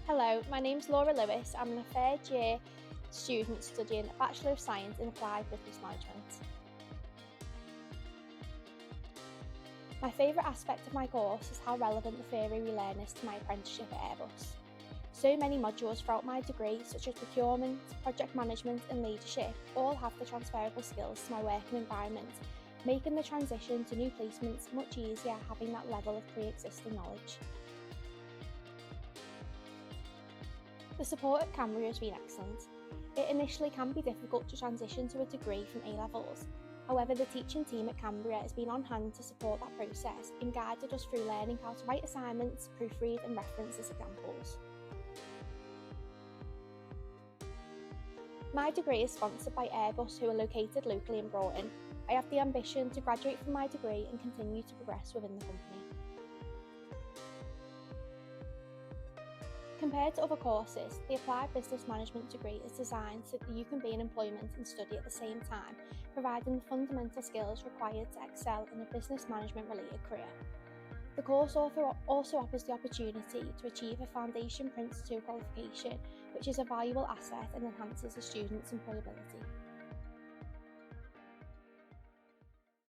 Hello, my name's Laura Lewis. I'm a third year student studying a Bachelor of Science in Applied Business Management. My favourite aspect of my course is how relevant the theory we learn is to my apprenticeship at Airbus. So many modules throughout my degree, such as procurement, project management and leadership, all have the transferable skills to my working environment, making the transition to new placements much easier having that level of pre-existing knowledge. The support at Cambria has been excellent. It initially can be difficult to transition to a degree from A-levels. However, the teaching team at Cambria has been on hand to support that process and guided us through learning how to write assignments, proofread and reference as examples. My degree is sponsored by Airbus, who are located locally in Broughton. I have the ambition to graduate from my degree and continue to progress within the company. Compared to other courses, the Applied Business Management degree is designed so that you can be in employment and study at the same time, providing the fundamental skills required to excel in a business management related career. The course also offers the opportunity to achieve a Foundation Prince 2 qualification, which is a valuable asset and enhances a student's employability.